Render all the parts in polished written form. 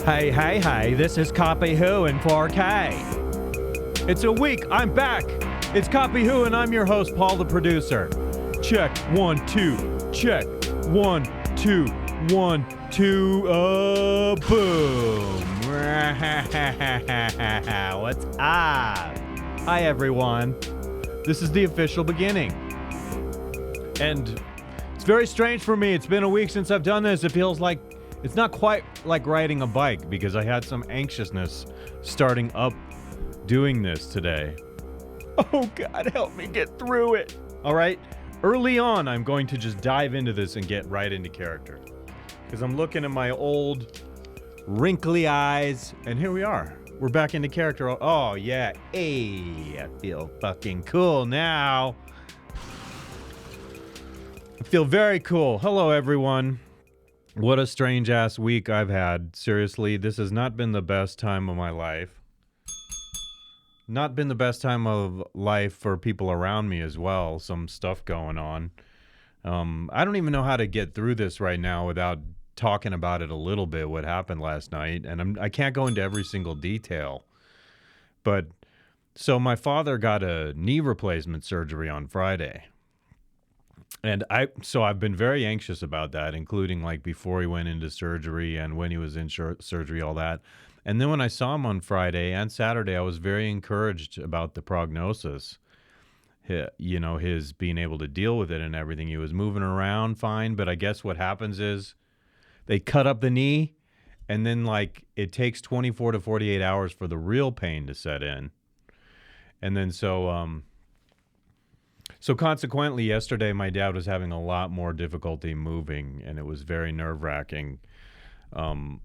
Hey, this is Copy Who in 4K. It's a week, I'm back. It's Copy Who and I'm your host, Paul the producer. Check, 1, 2, check, 1, 2, 1, 2, boom. What's up? Hi everyone. This is the official beginning. And it's very strange for me. It's been a week since I've done this. It feels like it's not quite like riding a bike because I had some anxiousness starting up doing this today. Oh God, help me get through it. All right, early on, I'm going to just dive into this and get right into character because I'm looking at my old wrinkly eyes and here we are. We're back into character. Oh yeah, hey, I feel fucking cool now. I feel very cool. Hello, everyone. What a strange ass week I've had. Seriously, this has not been the best time of my life. Not been the best time of life for people around me as well. Some stuff going on. I don't even know how to get through this right now without talking about it a little bit, what happened last night. And I can't go into every single detail. But, so my father got a knee replacement surgery on Friday. And I've been very anxious about that, including like before he went into surgery and when he was in surgery, all that. And then when I saw him on Friday and Saturday, I was very encouraged about the prognosis. You know, his being able to deal with it and everything. He was moving around fine, but I guess what happens is they cut up the knee and then like it takes 24 to 48 hours for the real pain to set in. And then so consequently, yesterday my dad was having a lot more difficulty moving, and it was very nerve-wracking. And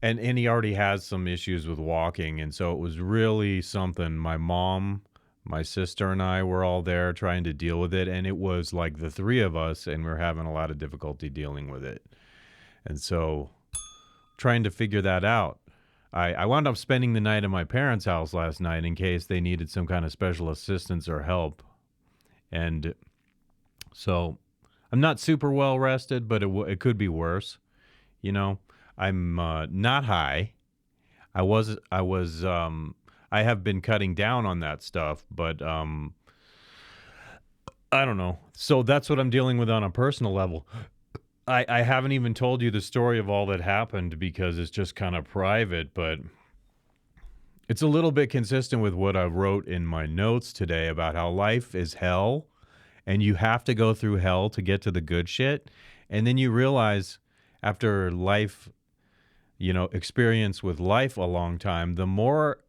he already has some issues with walking, and so it was really something. My mom, my sister, and I were all there trying to deal with it, and it was like the three of us, and we're having a lot of difficulty dealing with it. And so trying to figure that out. I wound up spending the night at my parents' house last night in case they needed some kind of special assistance or help. And so I'm not super well rested, but it could be worse. You know, I'm not high. I have been cutting down on that stuff, but I don't know. So that's what I'm dealing with on a personal level. I haven't even told you the story of all that happened because it's just kind of private, but it's a little bit consistent with what I wrote in my notes today about how life is hell and you have to go through hell to get to the good shit. And then you realize after life, you know, experience with life a long time, the more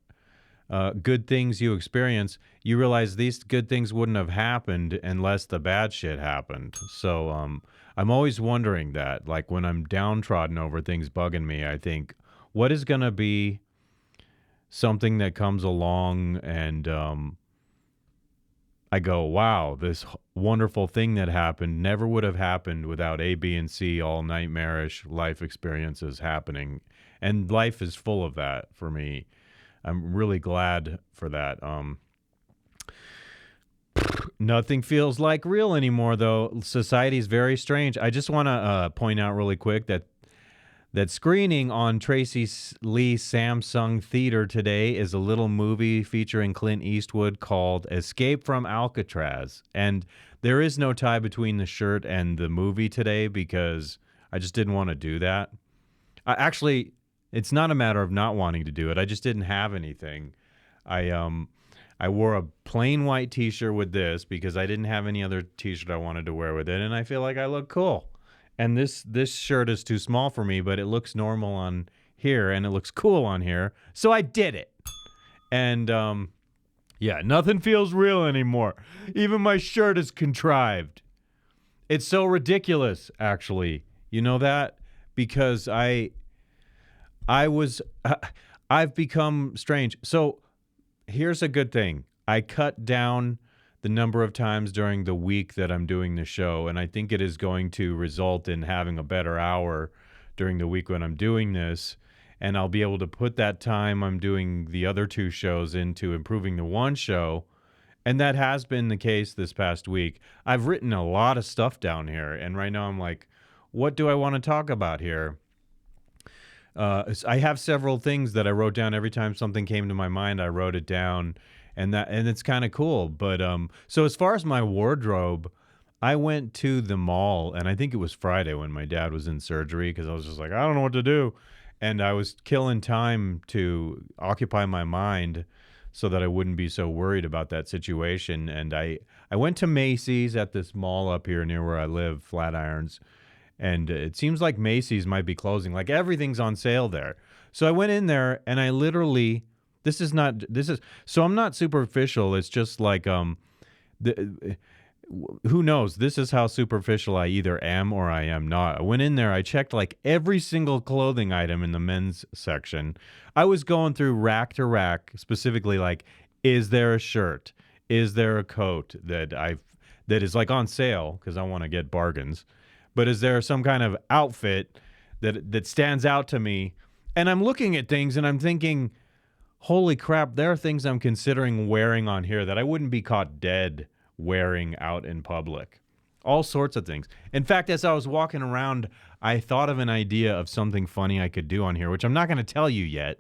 good things you experience, you realize these good things wouldn't have happened unless the bad shit happened. So I'm always wondering that, like when I'm downtrodden over things bugging me, I think, what is going to be something that comes along and I go, wow, this wonderful thing that happened never would have happened without A, B, and C, all nightmarish life experiences happening. And life is full of that for me. I'm really glad for that. Nothing feels like real anymore, though. Society's very strange. I just want to point out really quick that screening on Tracy Lee Samsung Theater today is a little movie featuring Clint Eastwood called Escape from Alcatraz. And there is no tie between the shirt and the movie today because I just didn't want to do that. Actually, it's not a matter of not wanting to do it. I just didn't have anything. I wore a plain white t-shirt with this because I didn't have any other t-shirt I wanted to wear with it, and I feel like I look cool. And this shirt is too small for me, but it looks normal on here, and it looks cool on here, so I did it. And, yeah, nothing feels real anymore. Even my shirt is contrived. It's so ridiculous, actually. You know that? Because I've become strange. So here's a good thing. I cut down the number of times during the week that I'm doing the show, and I think it is going to result in having a better hour during the week when I'm doing this, and I'll be able to put that time I'm doing the other two shows into improving the one show, and that has been the case this past week. I've written a lot of stuff down here, and right now I'm like, what do I want to talk about here? I have several things that I wrote down. Every time something came to my mind, I wrote it down, and it's kind of cool. But so as far as my wardrobe, I went to the mall, and I think it was Friday when my dad was in surgery because I was just like, I don't know what to do, and I was killing time to occupy my mind so that I wouldn't be so worried about that situation. And I went to Macy's at this mall up here near where I live, Flatirons. And it seems like Macy's might be closing. Like everything's on sale there. So I went in there and I literally, so I'm not superficial. It's just like, who knows? This is how superficial I either am or I am not. I went in there, I checked like every single clothing item in the men's section. I was going through rack to rack, specifically like, is there a shirt? Is there a coat that is like on sale because I want to get bargains? But is there some kind of outfit that stands out to me? And I'm looking at things and I'm thinking, holy crap, there are things I'm considering wearing on here that I wouldn't be caught dead wearing out in public. All sorts of things. In fact, as I was walking around, I thought of an idea of something funny I could do on here, which I'm not going to tell you yet.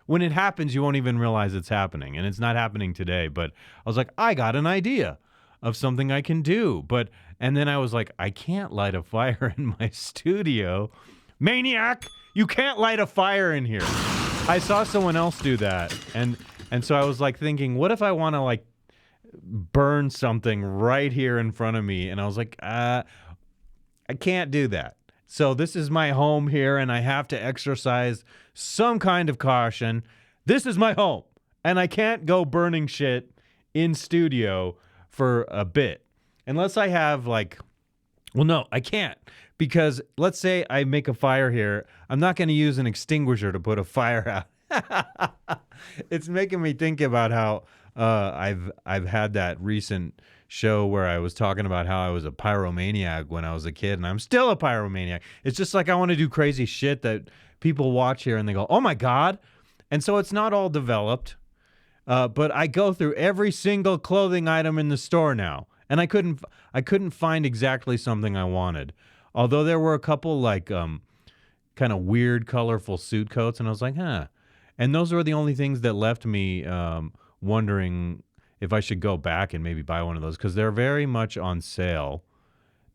When it happens, you won't even realize it's happening. And it's not happening today. But I was like, I got an idea of something I can do. And then I was like, I can't light a fire in my studio. Maniac, you can't light a fire in here. I saw someone else do that. And so I was like thinking, what if I want to like burn something right here in front of me? And I was like, I can't do that. So this is my home here and I have to exercise some kind of caution. This is my home and I can't go burning shit in studio for a bit. Unless I have like, well, no, I can't. Because let's say I make a fire here. I'm not going to use an extinguisher to put a fire out. It's making me think about how I've had that recent show where I was talking about how I was a pyromaniac when I was a kid, and I'm still a pyromaniac. It's just like I want to do crazy shit that people watch here and they go, oh my God. And so it's not all developed. But I go through every single clothing item in the store now. And I couldn't find exactly something I wanted. Although there were a couple like kind of weird, colorful suit coats, and I was like, huh. And those were the only things that left me wondering if I should go back and maybe buy one of those because they're very much on sale.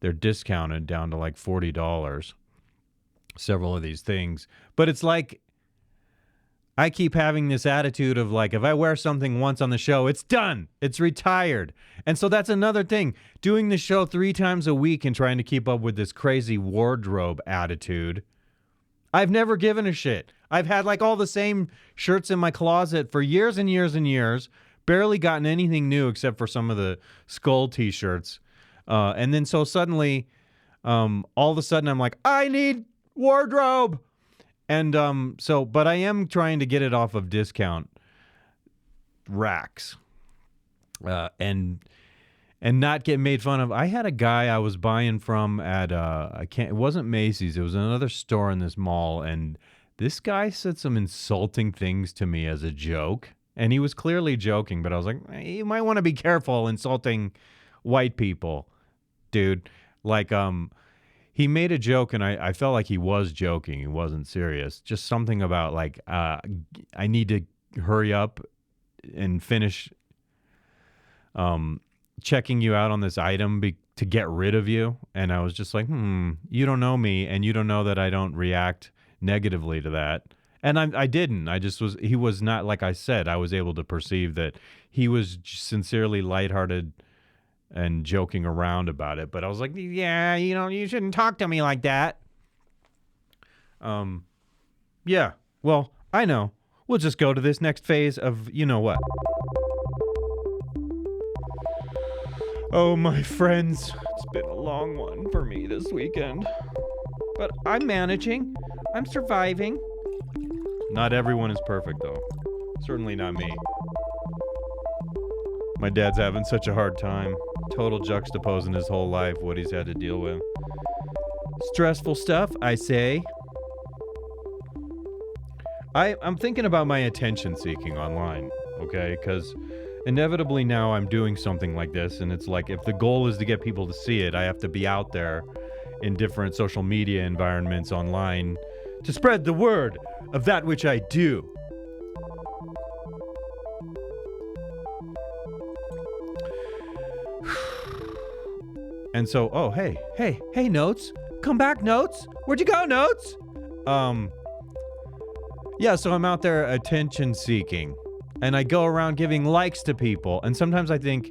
They're discounted down to like $40. Several of these things, but it's like I keep having this attitude of like, if I wear something once on the show, it's done. It's retired. And so that's another thing. Doing the show 3 times a week and trying to keep up with this crazy wardrobe attitude. I've never given a shit. I've had like all the same shirts in my closet for years and years and years. Barely gotten anything new except for some of the Skull t-shirts. And then so suddenly, all of a sudden I'm like, I need wardrobe. And but I am trying to get it off of discount racks, and not get made fun of. I had a guy I was buying from at it wasn't Macy's, it was another store in this mall, and this guy said some insulting things to me as a joke, and he was clearly joking, but I was like, you might want to be careful insulting white people, dude. Like he made a joke, and I felt like he was joking. He wasn't serious. Just something about, like, I need to hurry up and finish checking you out on this item to get rid of you. And I was just like, you don't know me, and you don't know that I don't react negatively to that. And I didn't. He was not, like I said, I was able to perceive that he was sincerely lighthearted and joking around about it, but I was like, yeah, you shouldn't talk to me like that. Yeah, well, I know. We'll just go to this next phase of you know what. Oh, my friends, it's been a long one for me this weekend, but I'm managing. I'm surviving. Not everyone is perfect, though. Certainly not me. My dad's having such a hard time. Total juxtaposing his whole life, what he's had to deal with. Stressful stuff, I say. I'm thinking about my attention seeking online, okay? Because inevitably now I'm doing something like this, and it's like if the goal is to get people to see it, I have to be out there in different social media environments online to spread the word of that which I do. And so, oh, hey, Notes. Come back, Notes. Where'd you go, Notes? Yeah, so I'm out there attention seeking. And I go around giving likes to people. And sometimes I think,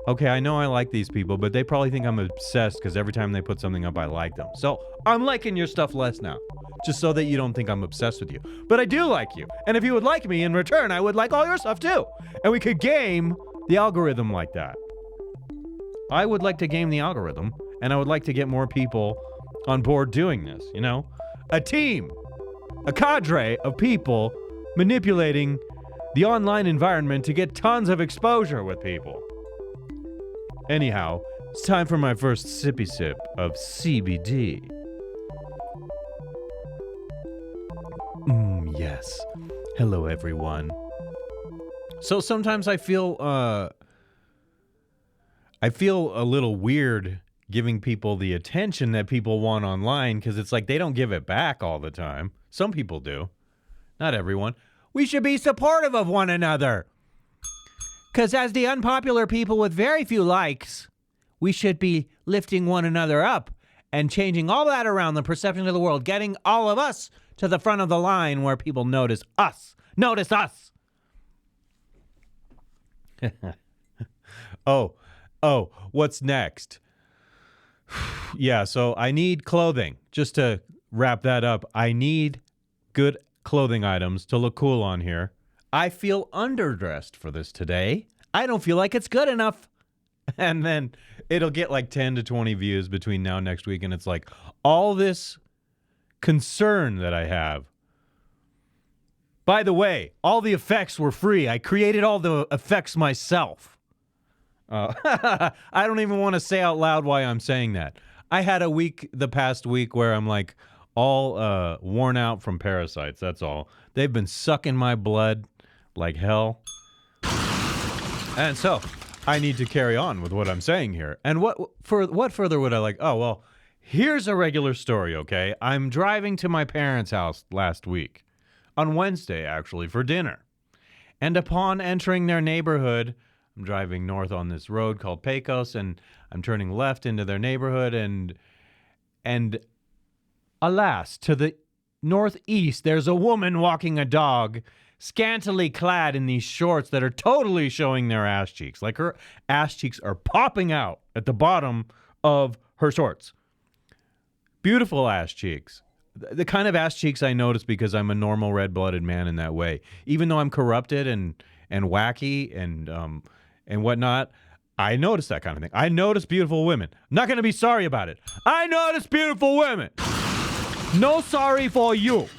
okay, I know I like these people, but they probably think I'm obsessed because every time they put something up, I like them. So I'm liking your stuff less now, just so that you don't think I'm obsessed with you. But I do like you. And if you would like me in return, I would like all your stuff too. And we could game the algorithm like that. I would like to game the algorithm, and I would like to get more people on board doing this, you know? A team, a cadre of people manipulating the online environment to get tons of exposure with people. Anyhow, it's time for my first sippy sip of CBD. Yes. Hello, everyone. So sometimes I feel a little weird giving people the attention that people want online because it's like they don't give it back all the time. Some people do. Not everyone. We should be supportive of one another. Because as the unpopular people with very few likes, we should be lifting one another up and changing all that around the perception of the world, getting all of us to the front of the line where people notice us. Notice us. Oh, what's next? Yeah, so I need clothing. Just to wrap that up, I need good clothing items to look cool on here. I feel underdressed for this today. I don't feel like it's good enough. And then it'll get like 10 to 20 views between now and next week, and it's like all this concern that I have. By the way, all the effects were free. I created all the effects myself. I don't even want to say out loud why I'm saying that. I had a week the past week where I'm like all worn out from parasites. That's all. They've been sucking my blood like hell. And so I need to carry on with what I'm saying here. And what further would I like? Oh, well, here's a regular story, okay? I'm driving to my parents' house last week. On Wednesday, actually, for dinner. And upon entering their neighborhood, I'm driving north on this road called Pecos, and I'm turning left into their neighborhood, and alas, to the northeast, there's a woman walking a dog, scantily clad in these shorts that are totally showing their ass cheeks. Like her ass cheeks are popping out at the bottom of her shorts. Beautiful ass cheeks. The kind of ass cheeks I notice because I'm a normal red-blooded man in that way. Even though I'm corrupted and wacky and whatnot, I notice that kind of thing. I notice beautiful women. I'm not going to be sorry about it. I notice beautiful women. No sorry for you.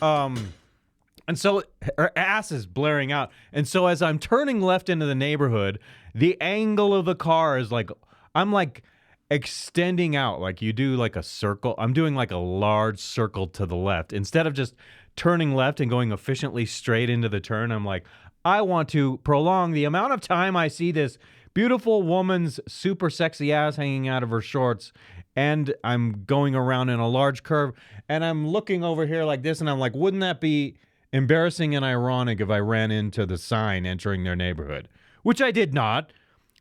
And so her ass is blaring out. And so as I'm turning left into the neighborhood, the angle of the car is like, I'm like extending out like you do like a circle. I'm doing like a large circle to the left. Instead of just turning left and going efficiently straight into the turn, I'm like, I want to prolong the amount of time I see this beautiful woman's super sexy ass hanging out of her shorts, and I'm going around in a large curve, and I'm looking over here like this, and I'm like, wouldn't that be embarrassing and ironic if I ran into the sign entering their neighborhood? Which I did not,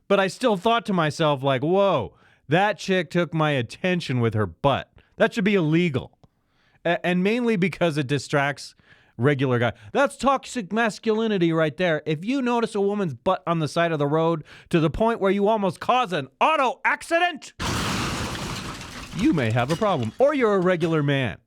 but I still thought to myself like, whoa, that chick took my attention with her butt. That should be illegal. And mainly because it distracts regular guy. That's toxic masculinity right there. If you notice a woman's butt on the side of the road to the point where you almost cause an auto accident, you may have a problem. Or you're a regular man.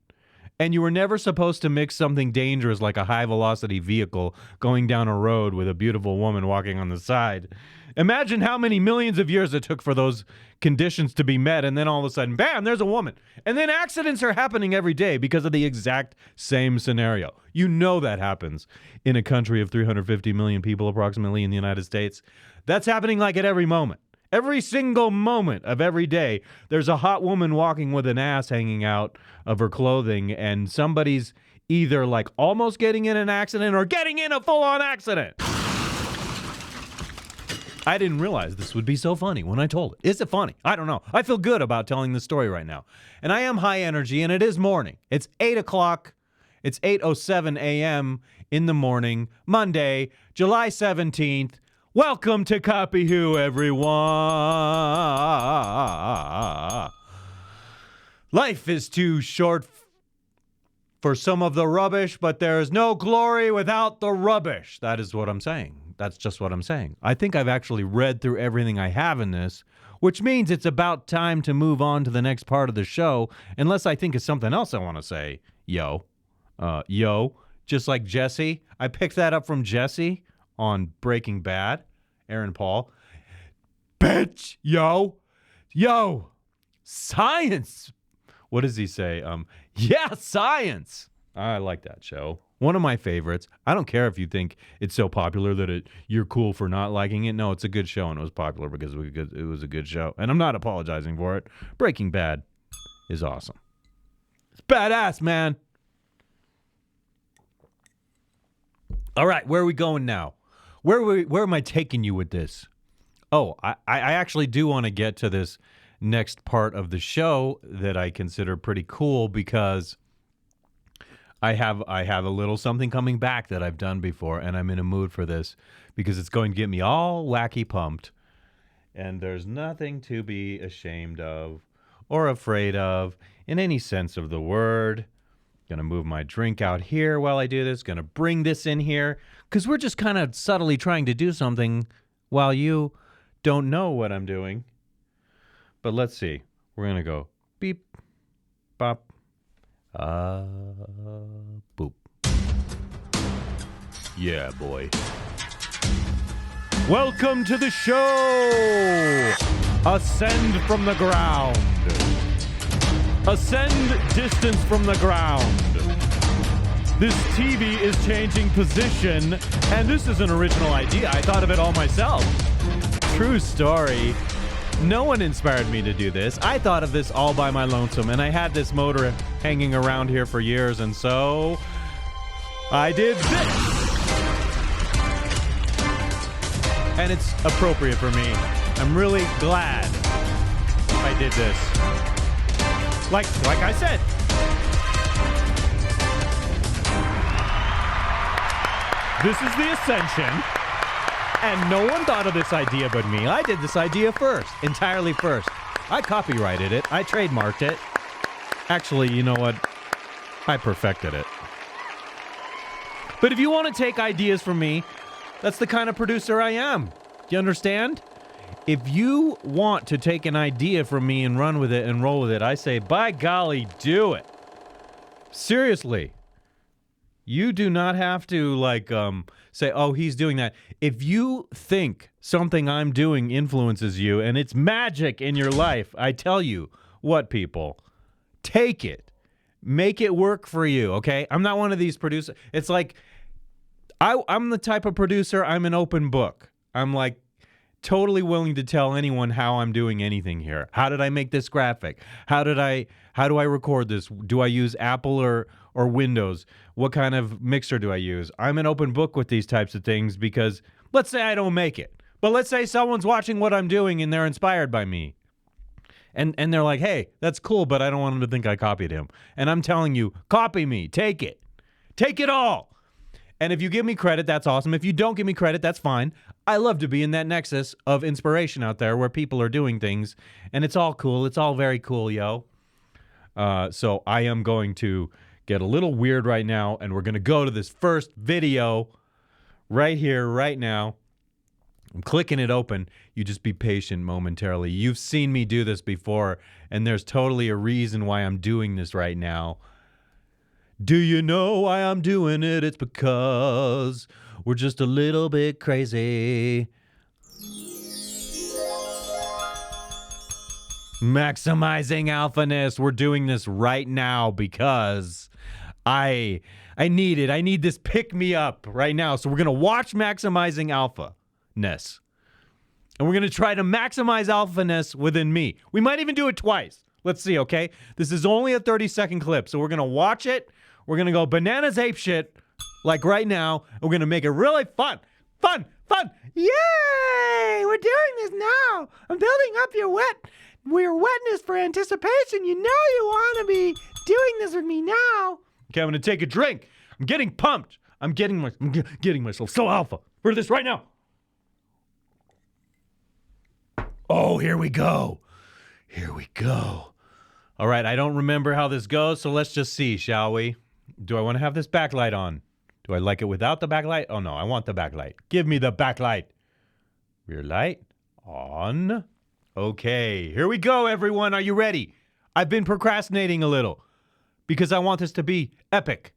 And you were never supposed to mix something dangerous like a high-velocity vehicle going down a road with a beautiful woman walking on the side. Imagine how many millions of years it took for those conditions to be met, and then all of a sudden, bam, there's a woman. And then accidents are happening every day because of the exact same scenario. You know that happens in a country of 350 million people approximately in the United States. That's happening like at every moment. Every single moment of every day, there's a hot woman walking with an ass hanging out of her clothing, and somebody's either like almost getting in an accident or getting in a full-on accident. I didn't realize this would be so funny when I told it. Is it funny? I don't know. I feel good about telling this story right now. And I am high energy, and it is morning. It's 8 o'clock. It's 8:07 a.m. in the morning, Monday, July 17th. Welcome to Copy Who, everyone. Life is too short for some of the rubbish, but there is no glory without the rubbish. That is what I'm saying. That's just what I'm saying. I think I've actually read through everything I have in this, which means it's about time to move on to the next part of the show, unless I think of something else I want to say. Yo, just like Jesse. I picked that up from Jesse on Breaking Bad. Aaron Paul. Bitch, yo, science. What does he say? Yeah, science. I like that show. One of my favorites. I don't care if you think it's so popular that you're cool for not liking it. No, it's a good show, and it was popular because it was a good show. And I'm not apologizing for it. Breaking Bad is awesome. It's badass, man. All right, where are we going now? Where am I taking you with this? Oh, I actually do want to get to this next part of the show that I consider pretty cool because I have a little something coming back that I've done before, and I'm in a mood for this because it's going to get me all wacky pumped. And there's nothing to be ashamed of or afraid of in any sense of the word. Gonna move my drink out here while I do this. Gonna bring this in here because we're just kind of subtly trying to do something while you don't know what I'm doing. But let's see. We're gonna go beep, bop, boop. Yeah, boy. Welcome to the show. Ascend from the ground. Ascend distance from the ground. This TV is changing position, and this is an original idea. I thought of it all myself. True story. No one inspired me to do this. I thought of this all by my lonesome, and I had this motor hanging around here for years, and so I did this. And it's appropriate for me. I'm really glad I did this. Like I said. This is the Ascension. And no one thought of this idea but me. I did this idea first. Entirely first. I copyrighted it. I trademarked it. Actually, you know what? I perfected it. But if you want to take ideas from me, that's the kind of producer I am. You understand? If you want to take an idea from me and run with it and roll with it, I say, by golly, do it. Seriously. You do not have to, say, oh, he's doing that. If you think something I'm doing influences you and it's magic in your life, I tell you what, people, take it. Make it work for you, okay? I'm not one of these producers. It's like, I'm the type of producer, I'm an open book. I'm like, totally willing to tell anyone how I'm doing anything here. How did I make this graphic? How do I record this? Do I use Apple or Windows? What kind of mixer do I use? I'm an open book with these types of things because let's say I don't make it. But let's say someone's watching what I'm doing and they're inspired by me. And they're like, hey, that's cool, but I don't want them to think I copied him. And I'm telling you, copy me. Take it. Take it all. And if you give me credit, that's awesome. If you don't give me credit, that's fine. I love to be in that nexus of inspiration out there where people are doing things, and it's all cool. It's all very cool, yo. So I am going to get a little weird right now, and we're going to go to this first video right here, right now. I'm clicking it open. You just be patient momentarily. You've seen me do this before, and there's totally a reason why I'm doing this right now. Do you know why I'm doing it? It's because we're just a little bit crazy. Maximizing Alphaness. We're doing this right now because I need it. I need this pick-me-up right now. So we're going to watch Maximizing Alphaness. And we're going to try to maximize Alphaness within me. We might even do it twice. Let's see, okay? This is only a 30-second clip, so we're going to watch it. We're going to go bananas ape shit, like right now. And we're going to make it really fun. Fun! Yay! We're doing this now. I'm building up your wetness for anticipation. You know you want to be doing this with me now. Okay, I'm going to take a drink. I'm getting pumped. I'm getting myself so alpha for this right now. Oh, here we go. Here we go. All right, I don't remember how this goes, so let's just see, shall we? Do I want to have this backlight on? Do I like it without the backlight? Oh, no, I want the backlight. Give me the backlight. Rear light on. Okay, here we go, everyone. Are you ready? I've been procrastinating a little because I want this to be epic.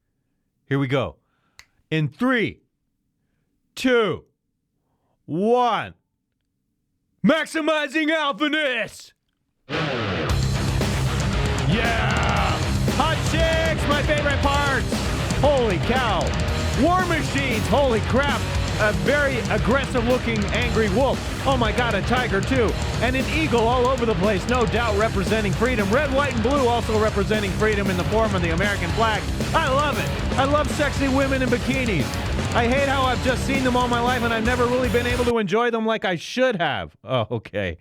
Here we go. In 3, 2, 1. Maximizing Alphaness! Yeah! Hot chicks, my favorite parts! Holy cow! War machines, holy crap! A very aggressive-looking angry wolf. Oh my god, a tiger too. And an eagle all over the place, no doubt representing freedom. Red, white, and blue also representing freedom in the form of the American flag. I love it. I love sexy women in bikinis. I hate how I've just seen them all my life and I've never really been able to enjoy them like I should have. Oh, okay.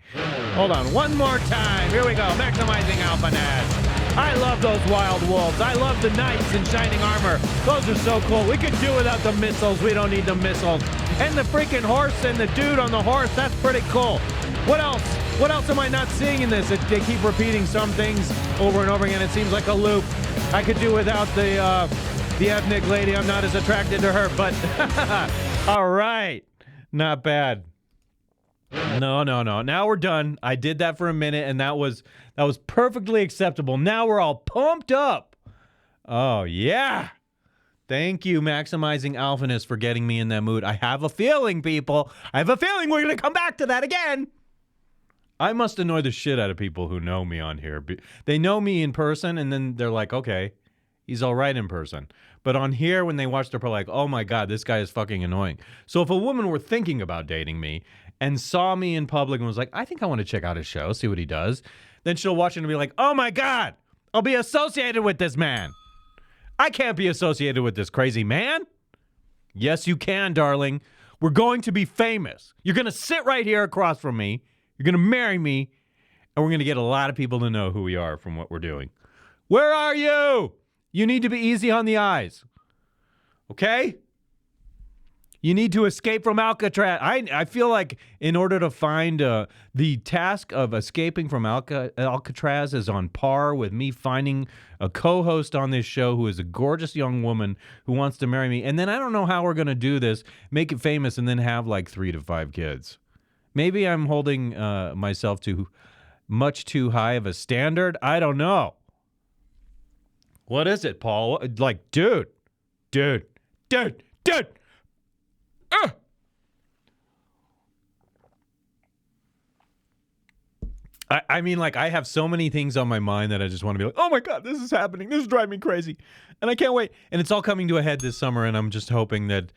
Hold on, one more time. Here we go, maximizing Alphaness. I love those wild wolves. I love the knights in shining armor. Those are so cool. We could do without the missiles. We don't need the missiles. And the freaking horse and the dude on the horse, that's pretty cool. What else? What else am I not seeing in this? They keep repeating some things over and over again. It seems like a loop. I could do without the ethnic lady. I'm not as attracted to her, but all right. Not bad. No. Now we're done. I did that for a minute, and that was perfectly acceptable. Now we're all pumped up. Oh, yeah. Thank you, Maximizing Alphaness, for getting me in that mood. I have a feeling, people. I have a feeling we're going to come back to that again. I must annoy the shit out of people who know me on here. They know me in person, and then they're like, okay, he's all right in person. But on here, when they watch, they're probably like, oh, my God, this guy is fucking annoying. So if a woman were thinking about dating me and saw me in public and was like, I think I want to check out his show, see what he does, then she'll watch it and be like, oh, my God, I'll be associated with this man. I can't be associated with this crazy man. Yes, you can, darling. We're going to be famous. You're going to sit right here across from me. You're going to marry me. And we're going to get a lot of people to know who we are from what we're doing. Where are you? You need to be easy on the eyes. Okay? You need to escape from Alcatraz. I feel like in order to find the task of escaping from Alcatraz is on par with me finding a co-host on this show who is a gorgeous young woman who wants to marry me. And then I don't know how we're going to do this, make it famous, and then have like 3 to 5 kids. Maybe I'm holding myself to much too high of a standard. I don't know. What is it, Paul? Like, dude. I mean, like, I have so many things on my mind that I just want to be like, oh my God, this is happening. This is driving me crazy. And I can't wait. And it's all coming to a head this summer. And I'm just hoping that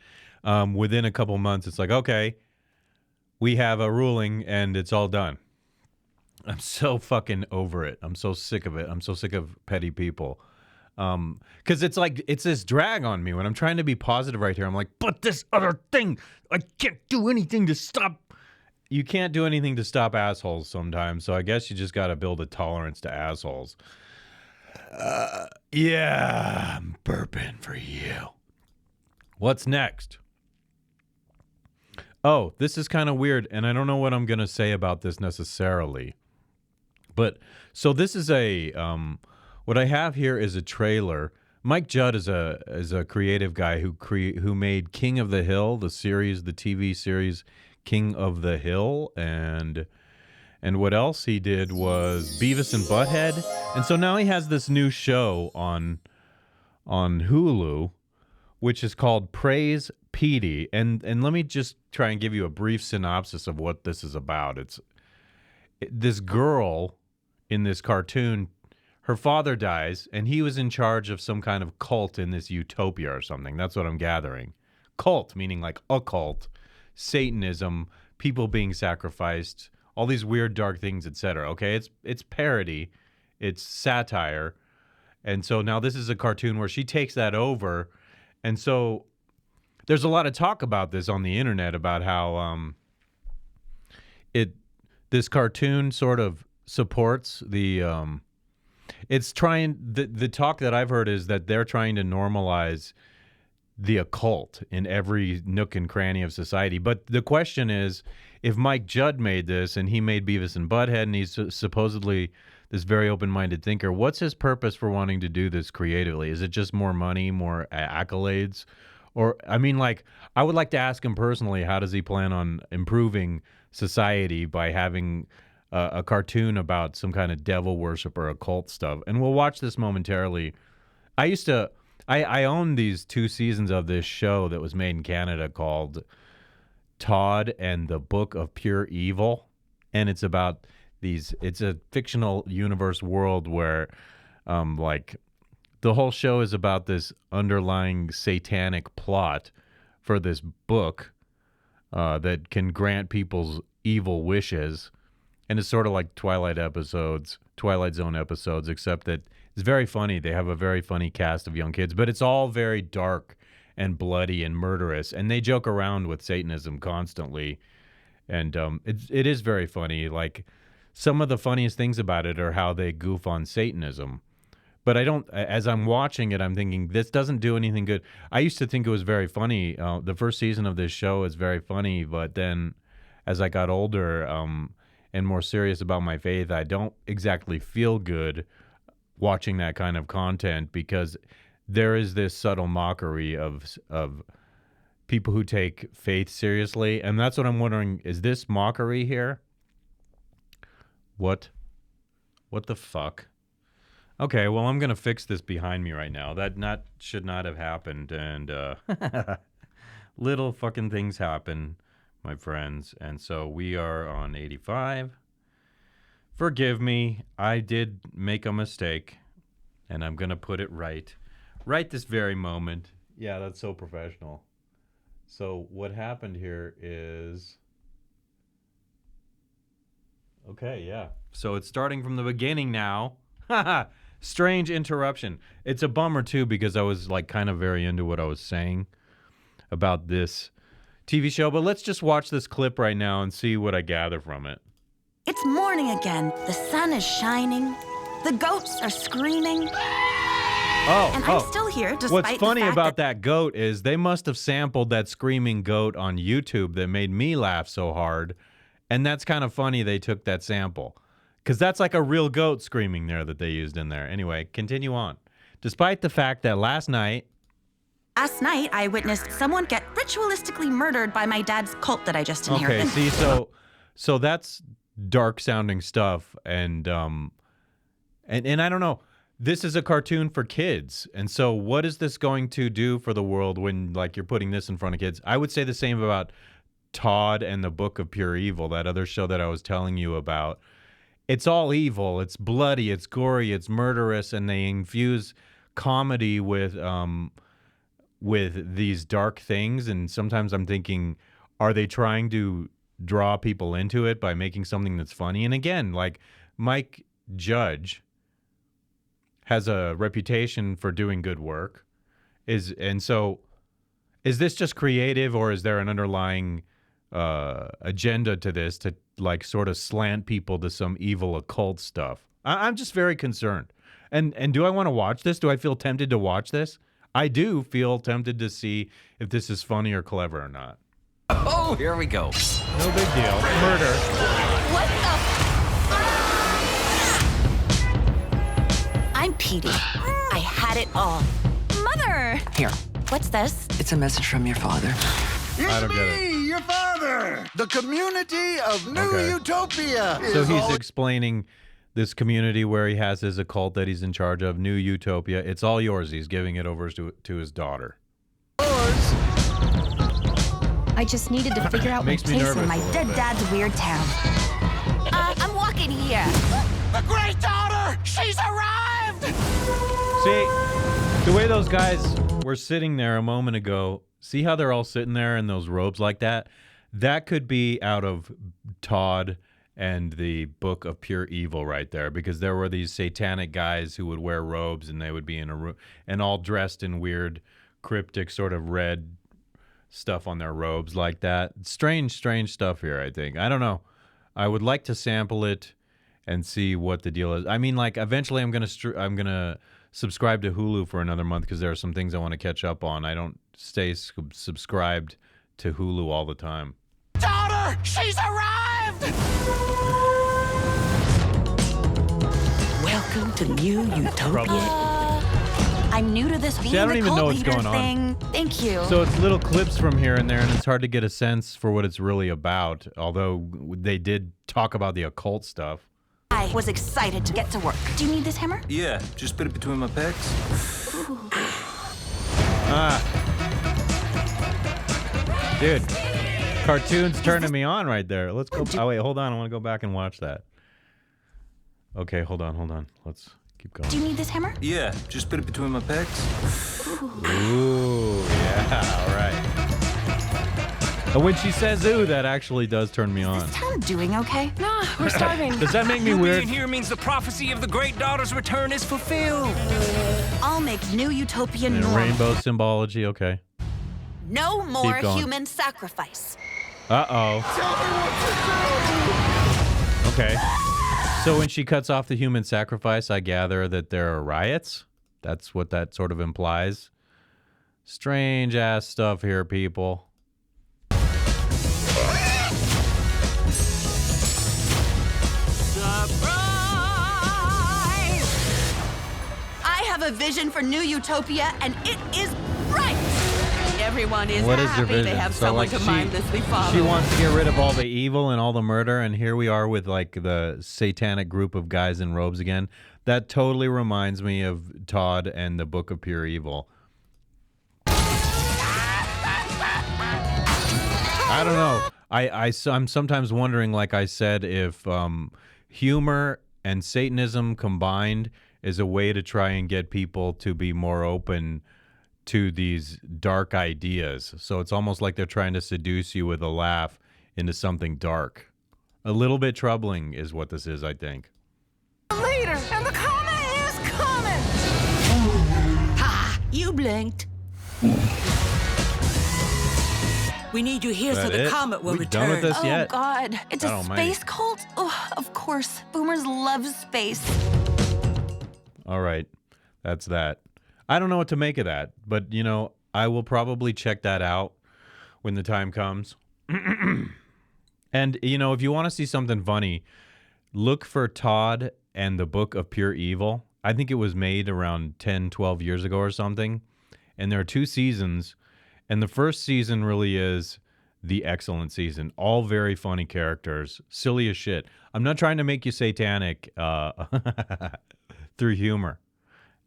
within a couple months, it's like, okay, we have a ruling and it's all done. I'm so fucking over it. I'm so sick of it. I'm so sick of petty people. Because it's like, it's this drag on me when I'm trying to be positive right here. I'm like, but this other thing, I can't do anything to stop. You can't do anything to stop assholes sometimes. So I guess you just got to build a tolerance to assholes. Yeah, I'm burping for you. What's next? Oh, this is kind of weird. And I don't know what I'm going to say about this necessarily. But so this is a, what I have here is a trailer. Mike Judd is a creative guy who made King of the Hill, the TV series King of the Hill, and what else he did was Beavis and Butthead. And so now he has this new show on Hulu, which is called Praise Petey. And let me just try and give you a brief synopsis of what this is about. This girl in this cartoon, her father dies, and he was in charge of some kind of cult in this utopia or something. That's what I'm gathering. Cult, meaning like occult, Satanism, people being sacrificed, all these weird, dark things, etc. Okay, it's parody, it's satire, and so now this is a cartoon where she takes that over, and so there's a lot of talk about this on the internet about how this cartoon sort of supports the it's trying the talk that I've heard is that they're trying to normalize the occult in every nook and cranny of society. But the question is, if Mike Judd made this and he made Beavis and Butthead and he's supposedly this very open-minded thinker, what's his purpose for wanting to do this creatively? Is it just more money, more accolades? Or, I mean, like, I would like to ask him personally, how does he plan on improving society by having a cartoon about some kind of devil worship or occult stuff? And we'll watch this momentarily. I own these 2 seasons of this show that was made in Canada called Todd and the Book of Pure Evil. And it's about it's a fictional universe world where, like, the whole show is about this underlying satanic plot for this book that can grant people's evil wishes. And it's sort of like Twilight Zone episodes, except that it's very funny. They have a very funny cast of young kids, but it's all very dark and bloody and murderous. And they joke around with Satanism constantly. And it is very funny. Like, some of the funniest things about it are how they goof on Satanism. But as I'm watching it, I'm thinking, this doesn't do anything good. I used to think it was very funny. The first season of this show is very funny, but then as I got older and more serious about my faith, I don't exactly feel good watching that kind of content, because there is this subtle mockery of people who take faith seriously. And that's what I'm wondering, is this mockery here? What the fuck? Okay, well, I'm going to fix this behind me right now. That should not have happened. And little fucking things happen, my friends. And so we are on 85. Forgive me. I did make a mistake. And I'm going to put it right this very moment. Yeah, that's so professional. So what happened here is... Okay, yeah. So it's starting from the beginning now. Haha. Strange interruption. It's a bummer, too, because I was, like, kind of very into what I was saying about this TV show. But let's just watch this clip right now and see what I gather from it. It's morning again. The sun is shining. The goats are screaming. And I'm still here, despite What's funny the fact about that goat is they must have sampled that screaming goat on YouTube that made me laugh so hard. And that's kind of funny they took that sample. Because that's like a real goat screaming there that they used in there. Anyway, continue on. Despite the fact that last night I witnessed someone get ritualistically murdered by my dad's cult that I just inherited. Okay, see, so that's dark sounding stuff, and I don't know. This is a cartoon for kids, and so what is this going to do for the world when, like, you're putting this in front of kids? I would say the same about Todd and the Book of Pure Evil, that other show that I was telling you about. It's all evil. It's bloody. It's gory. It's murderous, and they infuse comedy with these dark things. And sometimes I'm thinking, are they trying to draw people into it by making something that's funny? And again, like, Mike Judge has a reputation for doing good work. So is this just creative, or is there an underlying agenda to this to, like, sort of slant people to some evil occult stuff? I'm just very concerned. And do I want to watch this? Do I feel tempted to watch this? I do feel tempted to see if this is funny or clever or not. Oh, here we go. No big deal. Murder. What the? I'm Petey. I had it all. Mother! Here, What's this? it's a message from your father. I don't get it. Your father! The community of New Okay. Utopia! So is he's all- explaining this community where he has his occult that he's in charge of, New Utopia. It's all yours. He's giving it over to his daughter. yours. I just needed to figure out my Makes me place nervous in my a little dead bit. dad's weird town. I'm walking here. The great daughter! She's arrived! See, the way those guys were sitting there a moment ago, see how they're all sitting there in those robes like that? That could be out of Todd and the Book of Pure Evil right there, because there were these satanic guys who would wear robes and they would be in a room and all dressed in weird, cryptic sort of red stuff on their robes like that. Strange stuff here, I think. I don't know. I would like to sample it and see what the deal is. I mean, like eventually I'm gonna subscribe to Hulu for another month because there are some things I want to catch up on. I don't stay subscribed to Hulu all the time. Daughter, she's arrived! Welcome to New Utopia. I'm new to this being I don't the even cult know what's leader going on. thing. Thank you. So it's little clips from here and there, and it's hard to get a sense for what it's really about, although they did talk about the occult stuff. I was excited to get to work. Do you need this hammer? Yeah, just put it between my pecs. Dude, cartoon's turning me on right there. Let's go. Oh, wait, hold on. I want to go back and watch that. Okay, hold on. Let's keep going. Do you need this hammer? Yeah, just put it between my pecs. Ooh, yeah, all right. And when she says ooh, that actually does turn me on. Is town doing okay? Nah, we're starving. Does that make me weird? Being here means the prophecy of the great daughter's return is fulfilled. I'll make New Utopia And normal. rainbow symbology, okay. No more Keep going. human sacrifice. Uh-oh. Okay. So when she cuts off the human sacrifice, I gather that there are riots? That's what that sort of implies. Strange ass stuff here, people. I have a vision for New Utopia, and it is bright. Everyone is What is your happy vision? they have So, someone like, to she- mindlessly follow. She wants to get rid of all the evil and all the murder, and here we are with like the satanic group of guys in robes again. That totally reminds me of Todd and the Book of Pure Evil. I don't know. I'm sometimes wondering, like I said, if humor and Satanism combined is a way to try and get people to be more open to these dark ideas. So it's almost like they're trying to seduce you with a laugh into something dark. A little bit troubling is what this is, I think. Later, and the comet is coming! Ha! You blinked. We need you here Is so that the it? comet will We return. done with this Oh, yet? God. It's a God almighty. space cult? Oh, of course. Boomers love space. All right. That's that. I don't know what to make of that, but, you know, I will probably check that out when the time comes. And, you know, if you want to see something funny, look for Todd and the Book of Pure Evil. I think it was made around 10, 12 years ago or something. And there are 2 seasons. And the first season really is the excellent season. All very funny characters. Silly as shit. I'm not trying to make you satanic through humor.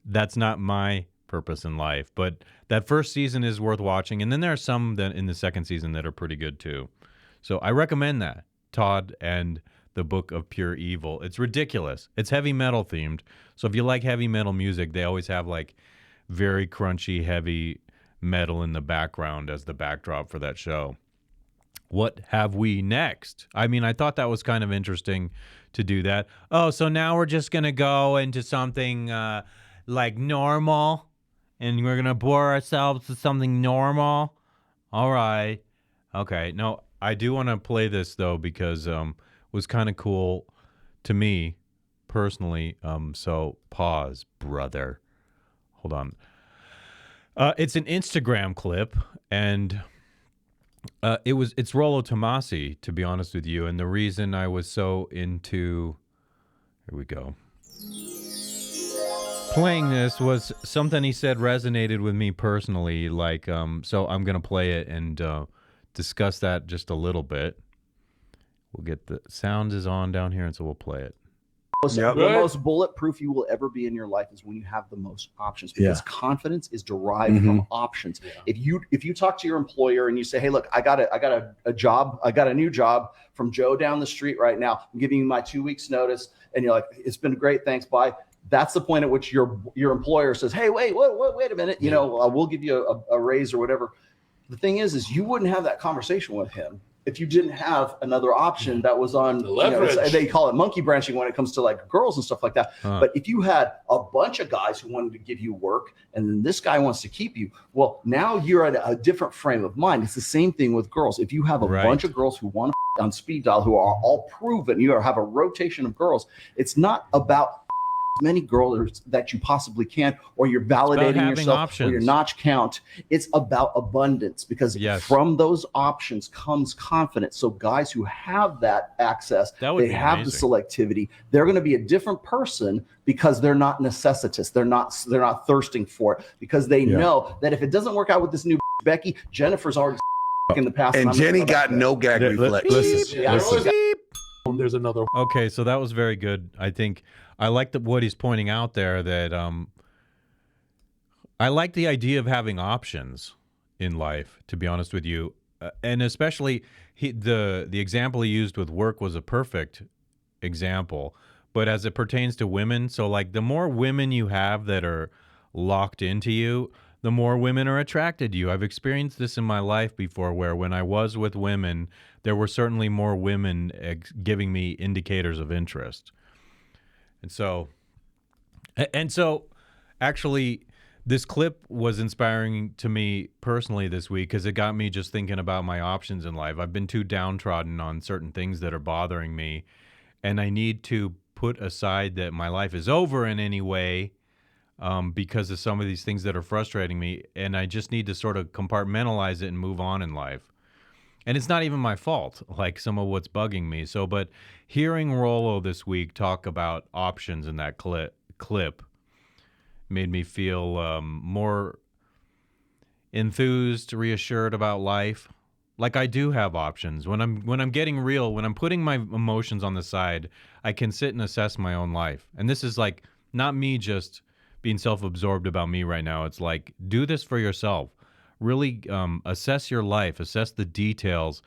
That's not my purpose in life. But that first season is worth watching. And then there are some that in the second season that are pretty good too. So I recommend that. Todd and the Book of Pure Evil. It's ridiculous. It's heavy metal themed. So if you like heavy metal music, they always have like very crunchy, heavy metal in the background as the backdrop for that show. What have we next? I mean, I thought that was kind of interesting to do that. Oh, so now we're just going to go into something like normal, and we're going to bore ourselves with something normal? All right. Okay. No, I do want to play this, though, because it was kind of cool to me personally. So pause, brother. Hold on. It's an Instagram clip, and it's Rollo Tomassi, to be honest with you. And the reason I was so into, here we go, playing this was something he said resonated with me personally. Like, so I'm gonna play it and discuss that just a little bit. We'll get the sound is on down here, and so we'll play it. The most bulletproof you will ever be in your life is when you have the most options, because confidence is derived from options. If you talk to your employer and you say, hey, look, I got a job, I got a new job from Joe down the street right now, I'm giving you my 2 weeks notice, and you're like, it's been great, thanks, bye. That's the point at which your employer says, hey, wait a minute, you know, we'll give you a raise or whatever. The thing is you wouldn't have that conversation with him if you didn't have another option that was on, they call it monkey branching when it comes to like girls and stuff like that. But if you had a bunch of guys who wanted to give you work and then this guy wants to keep you, well, now you're at a different frame of mind. It's the same thing with girls. If you have a bunch of girls who want to on speed dial, who are all proven, you have a rotation of girls. It's not about many girls that you possibly can, or you're validating yourself, options. Or your notch count. It's about abundance, because from those options comes confidence. So guys who have that access, they have the selectivity, they're going to be a different person because they're not necessitous. They're not thirsting for it, because they know that if it doesn't work out with this new Becky, Jennifer's already in the past. And Jenny got no gag reflex. Listen. There's another. Okay, so that was very good. I think I like what he's pointing out there, that I like the idea of having options in life, to be honest with you. And especially the example he used with work was a perfect example. But as it pertains to women, so like the more women you have that are locked into you, the more women are attracted to you. I've experienced this in my life before, where when I was with women, there were certainly more women giving me indicators of interest. And so actually, this clip was inspiring to me personally this week, because it got me just thinking about my options in life. I've been too downtrodden on certain things that are bothering me, and I need to put aside that my life is over in any way, because of some of these things that are frustrating me, and I just need to sort of compartmentalize it and move on in life. And it's not even my fault, like some of what's bugging me. So, but hearing Rollo this week talk about options in that clip made me feel more enthused, reassured about life. Like I do have options. When I'm getting real, when I'm putting my emotions on the side, I can sit and assess my own life. And this is like not me just being self-absorbed about me right now. It's like, do this for yourself. Really assess your life, assess the details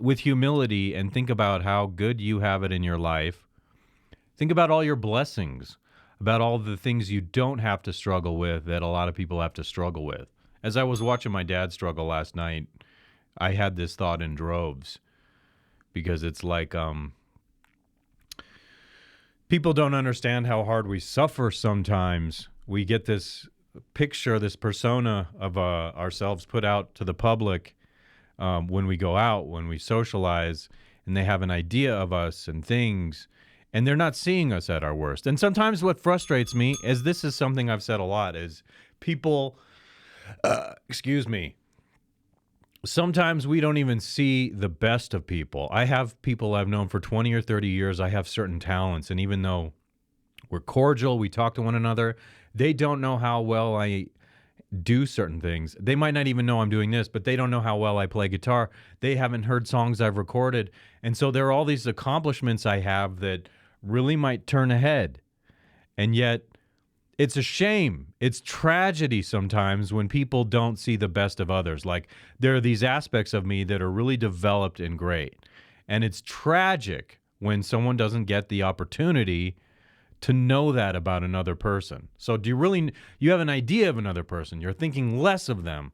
with humility, and think about how good you have it in your life. Think about all your blessings, about all the things you don't have to struggle with that a lot of people have to struggle with. As I was watching my dad struggle last night, I had this thought in droves, because it's like people don't understand how hard we suffer sometimes. We get this picture, this persona of ourselves put out to the public when we go out, when we socialize, and they have an idea of us and things, and they're not seeing us at our worst. And sometimes what frustrates me is, this is something I've said a lot, is people, sometimes we don't even see the best of people. I have people I've known for 20 or 30 years. I have certain talents, and even though we're cordial, we talk to one another, they don't know how well I do certain things. They might not even know I'm doing this, but they don't know how well I play guitar. They haven't heard songs I've recorded. And so there are all these accomplishments I have that really might turn ahead. And yet it's a shame. It's tragedy sometimes when people don't see the best of others. Like, there are these aspects of me that are really developed and great. And it's tragic when someone doesn't get the opportunity to know that about another person. So you have an idea of another person. You're thinking less of them.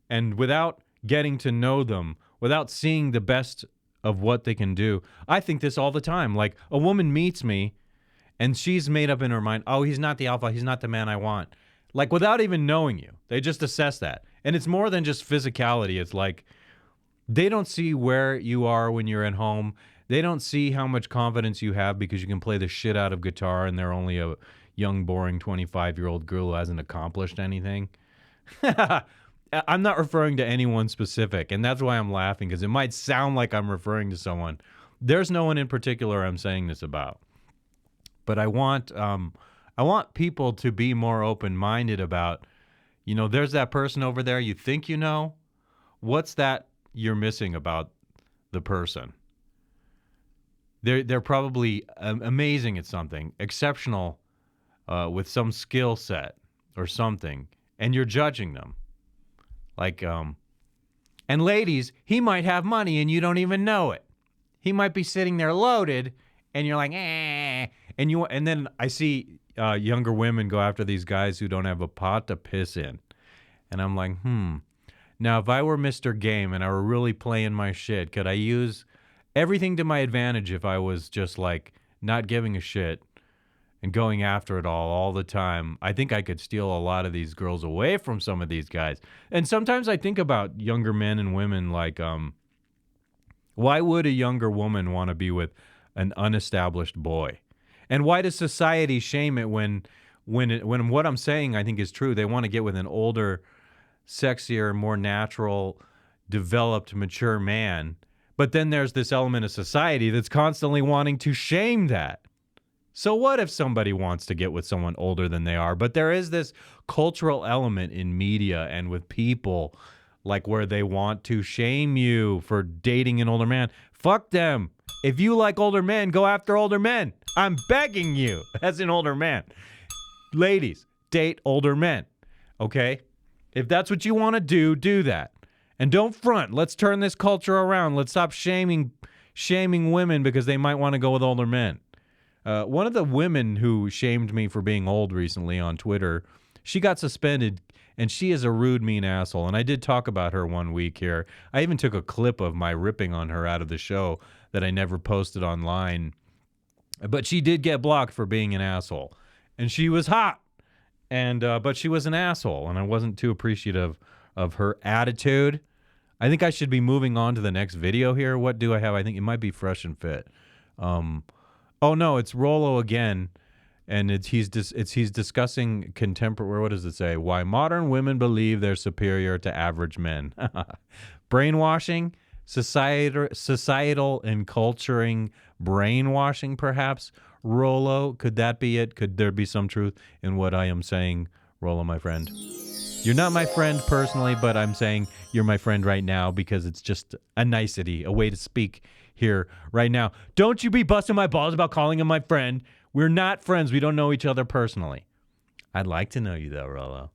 And without getting to know them, without seeing the best of what they can do, I think this all the time. Like, a woman meets me and she's made up in her mind, oh, he's not the alpha, he's not the man I want. Like, without even knowing you, they just assess that. And it's more than just physicality. It's like, they don't see where you are when you're at home. They don't see how much confidence you have because you can play the shit out of guitar and they're only a young, boring 25-year-old girl who hasn't accomplished anything. I'm not referring to anyone specific, and that's why I'm laughing, because it might sound like I'm referring to someone. There's no one in particular I'm saying this about. But I want people to be more open-minded about, there's that person over there you think you know. What's that you're missing about the person? They're probably amazing at something, exceptional with some skill set or something, and you're judging them. Like, and ladies, he might have money and you don't even know it. He might be sitting there loaded, and you're like, eh. And then I see younger women go after these guys who don't have a pot to piss in, and I'm like, Now, if I were Mr. Game and I were really playing my shit, could I use everything to my advantage if I was just like not giving a shit and going after it all the time? I think I could steal a lot of these girls away from some of these guys. And sometimes I think about younger men and women like, why would a younger woman want to be with an unestablished boy? And why does society shame it when what I'm saying I think is true? They want to get with an older, sexier, more natural, developed, mature man. But then there's this element of society that's constantly wanting to shame that. So what if somebody wants to get with someone older than they are? But there is this cultural element in media and with people, like where they want to shame you for dating an older man. Fuck them. If you like older men, go after older men. I'm begging you as an older man. Ladies, date older men. Okay? If that's what you want to do, do that. And don't front. Let's turn this culture around. Let's stop shaming women because they might want to go with older men. One of the women who shamed me for being old recently on Twitter, she got suspended, and she is a rude, mean asshole. And I did talk about her one week here. I even took a clip of my ripping on her out of the show that I never posted online. But she did get blocked for being an asshole. And she was hot. And but she was an asshole, and I wasn't too appreciative of her attitude. I think I should be moving on to the next video here. What do I have? I think it might be Fresh and Fit. Oh no, it's Rollo again, and he's discussing contemporary. What does it say? Why modern women believe they're superior to average men. Brainwashing, societal and culturing brainwashing, perhaps. Rollo, could that be it? Could there be some truth in what I am saying, Rollo, my friend? You're not my friend personally, but I'm saying you're my friend right now because it's just a nicety, a way to speak here right now. Don't you be busting my balls about calling him my friend. We're not friends. We don't know each other personally. I'd like to know you, though, Rollo.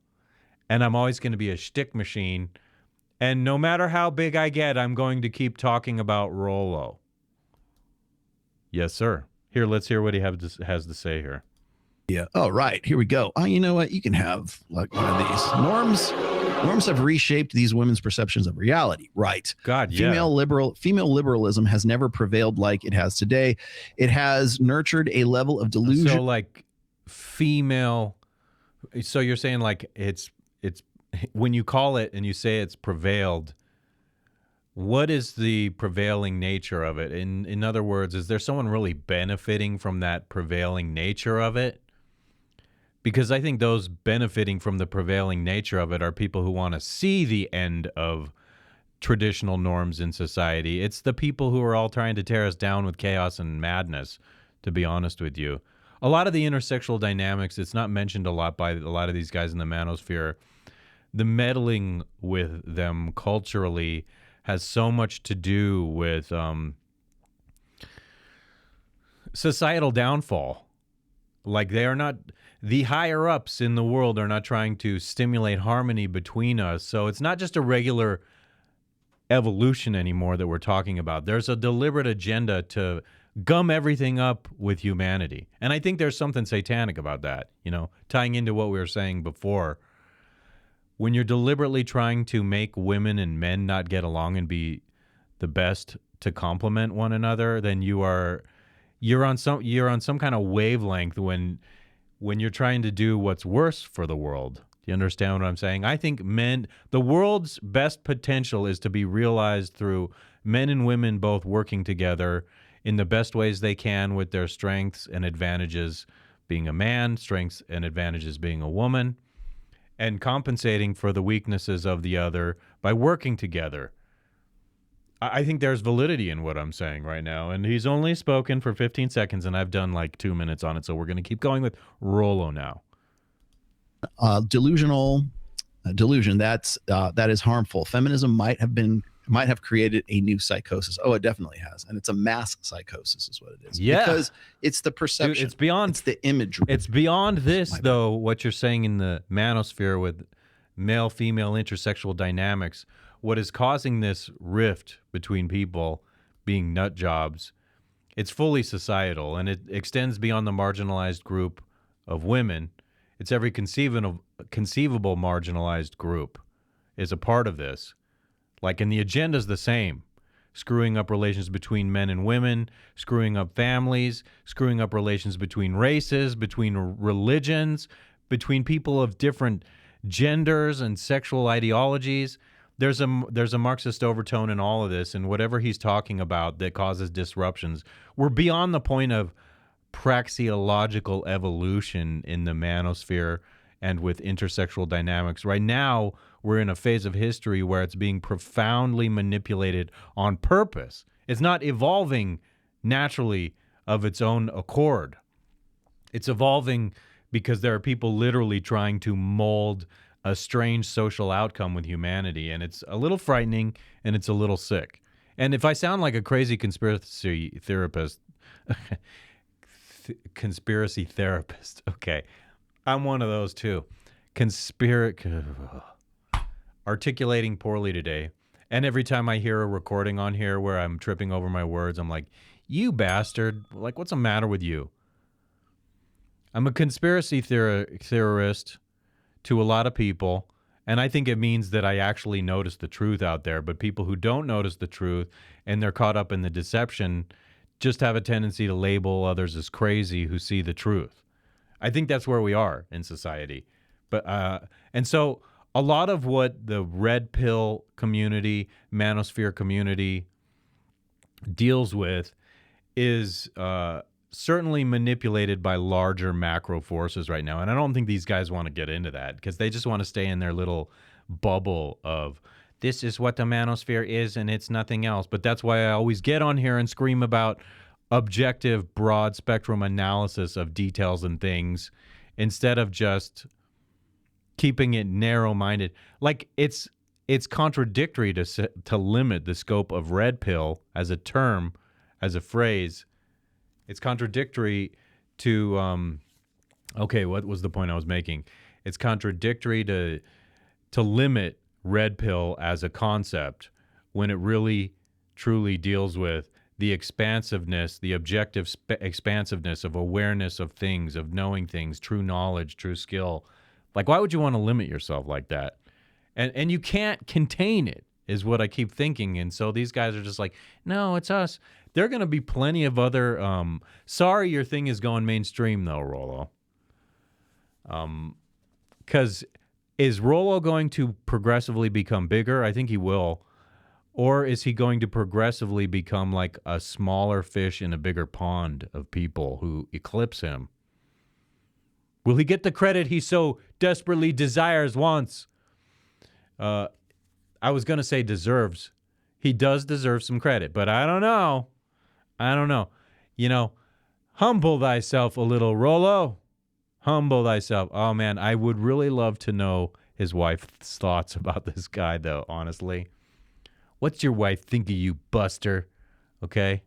And I'm always going to be a shtick machine. And no matter how big I get, I'm going to keep talking about Rollo. Yes, sir. Here, let's hear what he has to say here. Yeah. Oh, right. Here we go. Oh, you know what? You can have like one of these. Norms have reshaped these women's perceptions of reality. Right. God, yeah. Female liberalism has never prevailed like it has today. It has nurtured a level of delusion. So like female. So you're saying like it's when you call it and you say it's prevailed, what is the prevailing nature of it? In other words, is there someone really benefiting from that prevailing nature of it? Because I think those benefiting from the prevailing nature of it are people who want to see the end of traditional norms in society. It's the people who are all trying to tear us down with chaos and madness, to be honest with you. A lot of the intersexual dynamics, it's not mentioned a lot by a lot of these guys in the manosphere. The meddling with them culturally has so much to do with societal downfall. Like they are not, the higher ups in the world are not trying to stimulate harmony between us. So it's not just a regular evolution anymore that we're talking about. There's a deliberate agenda to gum everything up with humanity. And I think there's something satanic about that, you know, tying into what we were saying before. When you're deliberately trying to make women and men not get along and be the best to complement one another, then you're on some kind of wavelength when you're trying to do what's worse for the world. Do you understand what I'm saying? I think the world's best potential is to be realized through men and women both working together in the best ways they can with their strengths and advantages being a man, strengths and advantages being a woman, and compensating for the weaknesses of the other by working together. I think there's validity in what I'm saying right now. And he's only spoken for 15 seconds, and I've done like 2 minutes on it. So we're going to keep going with Rollo now. Delusion, that is harmful. Feminism might have created a new psychosis. Oh, it definitely has. And it's a mass psychosis is what it is. Yeah. Because it's the perception. Dude, it's beyond. It's the imagery. It's beyond this, though, what you're saying in the manosphere with male-female intersexual dynamics. What is causing this rift between people being nut jobs, it's fully societal, and it extends beyond the marginalized group of women. It's every conceivable marginalized group is a part of this. Like, and the agenda's the same. Screwing up relations between men and women, screwing up families, screwing up relations between races, between religions, between people of different genders and sexual ideologies. There's a Marxist overtone in all of this, and whatever he's talking about that causes disruptions. We're beyond the point of praxeological evolution in the manosphere and with intersexual dynamics. Right now, we're in a phase of history where it's being profoundly manipulated on purpose. It's not evolving naturally of its own accord. It's evolving because there are people literally trying to mold a strange social outcome with humanity, and it's a little frightening and it's a little sick. And if I sound like a crazy conspiracy therapist, okay, I'm one of those too. Articulating poorly today. And every time I hear a recording on here where I'm tripping over my words, I'm like, you bastard. Like, what's the matter with you? I'm a conspiracy theorist to a lot of people, and I think it means that I actually notice the truth out there. But people who don't notice the truth and they're caught up in the deception just have a tendency to label others as crazy who see the truth. I think that's where we are in society. But and so a lot of what the red pill community, manosphere community deals with is certainly manipulated by larger macro forces right now. And I don't think these guys want to get into that because they just want to stay in their little bubble of this is what the manosphere is and it's nothing else. But that's why I always get on here and scream about objective, broad spectrum analysis of details and things instead of just keeping it narrow-minded. Like, it's contradictory to limit the scope of red pill as a term, as a phrase. It's contradictory to, okay, what was the point I was making? It's contradictory to limit red pill as a concept when it really, truly deals with the expansiveness, the objective expansiveness of awareness of things, of knowing things, true knowledge, true skill. Like, why would you want to limit yourself like that? And you can't contain it, is what I keep thinking. And so these guys are just like, no, it's us. There are going to be plenty of other, sorry your thing is going mainstream though, Rollo. Because is Rollo going to progressively become bigger? I think he will. Or is he going to progressively become like a smaller fish in a bigger pond of people who eclipse him? Will he get the credit he so desperately desires, wants? I was going to say deserves. He does deserve some credit, but I don't know. You know, humble thyself a little, Rollo. Humble thyself. Oh, man, I would really love to know his wife's thoughts about this guy, though, honestly. What's your wife think of you, Buster? Okay?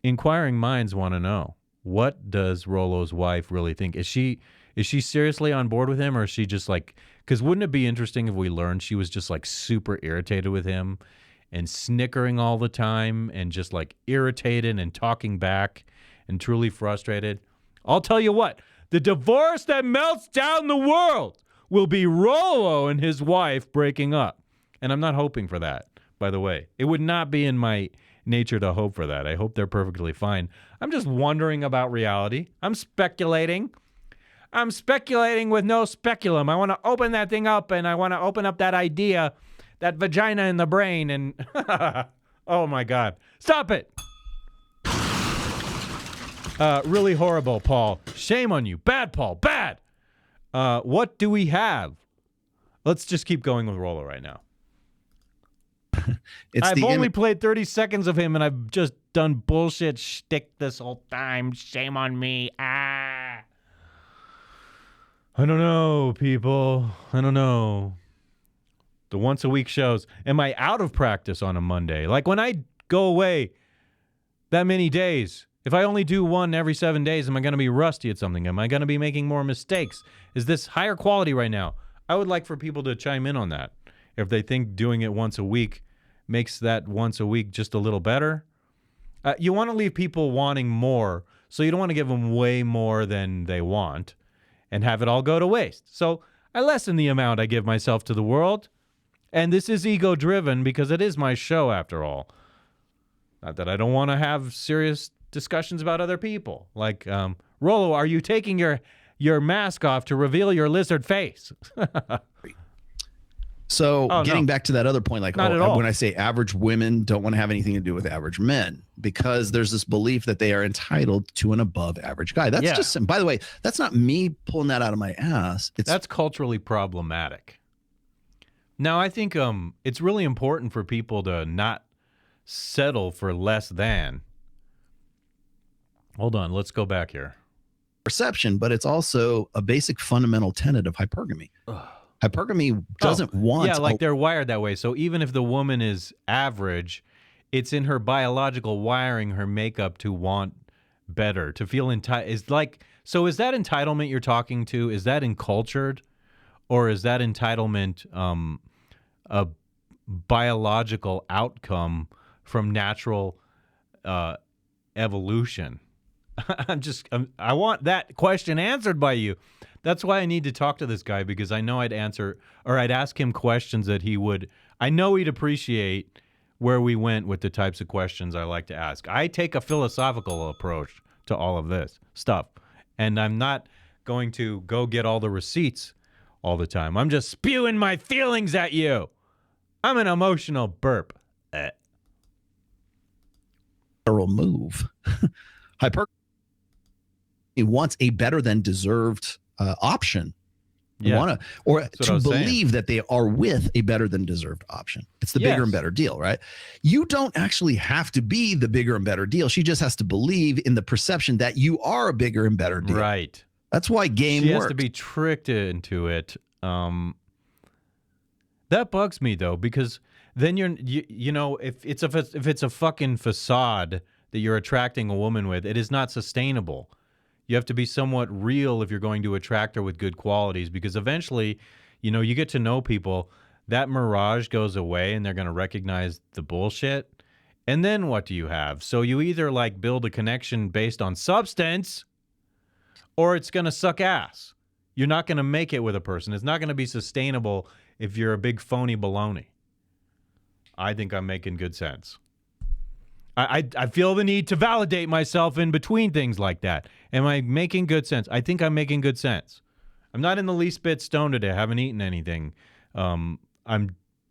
Inquiring minds want to know. What does Rollo's wife really think? Is she seriously on board with him, or is she just like, because wouldn't it be interesting if we learned she was just like super irritated with him and snickering all the time and just like irritated and talking back and truly frustrated? I'll tell you what, the divorce that melts down the world will be Rollo and his wife breaking up. And I'm not hoping for that, by the way. It would not be in my nature to hope for that. I hope they're perfectly fine. I'm just wondering about reality. I'm speculating. I'm speculating with no speculum. I want to open that thing up, and I want to open up that idea, that vagina in the brain, and oh my God. Stop it. Really horrible, Paul. Shame on you. Bad, Paul. Bad. What do we have? Let's just keep going with Rollo right now. I've only played 30 seconds of him, and I've just done bullshit shtick this whole time. Shame on me. I don't know, people. I don't know. The once-a-week shows. Am I out of practice on a Monday? Like, when I go away that many days, if I only do one every 7 days, am I going to be rusty at something? Am I going to be making more mistakes? Is this higher quality right now? I would like for people to chime in on that. If they think doing it once a week makes that once a week just a little better. You want to leave people wanting more, so you don't want to give them way more than they want and have it all go to waste. So I lessen the amount I give myself to the world. And this is ego-driven because it is my show, after all. Not that I don't want to have serious discussions about other people. Like, Rollo, are you taking your mask off to reveal your lizard face? So getting back to that other point, like when I say average women don't want to have anything to do with average men, because there's this belief that they are entitled to an above average guy. That's just, by the way, that's not me pulling that out of my ass. That's culturally problematic. Now, I think it's really important for people to not settle for less than. Hold on, let's go back here. Perception, but it's also a basic fundamental tenet of hypergamy. Hypergamy doesn't want... Yeah, like they're wired that way. So even if the woman is average, it's in her biological wiring, her makeup, to want better, to feel entitled. So is that entitlement you're talking to? Is that encultured? Or is that entitlement a biological outcome from natural evolution? I want that question answered by you. That's why I need to talk to this guy, because I know I'd ask him questions that I know he'd appreciate where we went with the types of questions I like to ask. I take a philosophical approach to all of this stuff, and I'm not going to go get all the receipts all the time. I'm just spewing my feelings at you. I'm an emotional burp. Move. Hypergamy wants a better than deserved option. To believe that they are with a better than deserved option. It's the bigger and better deal, right? You don't actually have to be the bigger and better deal. She just has to believe in the perception that you are a bigger and better deal. Right. That's why game works. She has to be tricked into it. That bugs me though, because then you know, if it's a fucking facade that you're attracting a woman with, it is not sustainable. You have to be somewhat real if you're going to attract her with good qualities, because eventually, you know, you get to know people, that mirage goes away and they're going to recognize the bullshit. And then what do you have? So you either like build a connection based on substance, or it's going to suck ass. You're not going to make it with a person. It's not going to be sustainable if you're a big phony baloney. I think I'm making good sense. I feel the need to validate myself in between things like that. Am I making good sense? I think I'm making good sense. I'm not in the least bit stoned today. I haven't eaten anything. I'm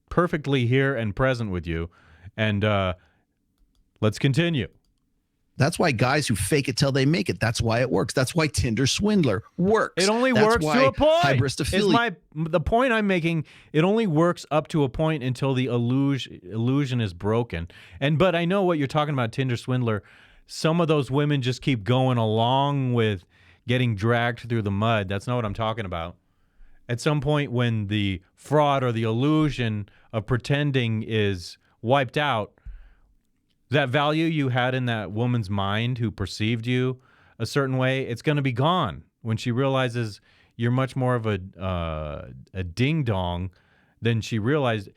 perfectly here and present with you. And let's continue. That's why guys who fake it till they make it. That's why it works. That's why Tinder swindler works. It only works to a point. The point I'm making. It only works up to a point until the illusion is broken. But I know what you're talking about, Tinder swindler. Some of those women just keep going along with getting dragged through the mud. That's not what I'm talking about. At some point, when the fraud or the illusion of pretending is wiped out, that value you had in that woman's mind who perceived you a certain way, it's going to be gone when she realizes you're much more of a ding-dong than she realized.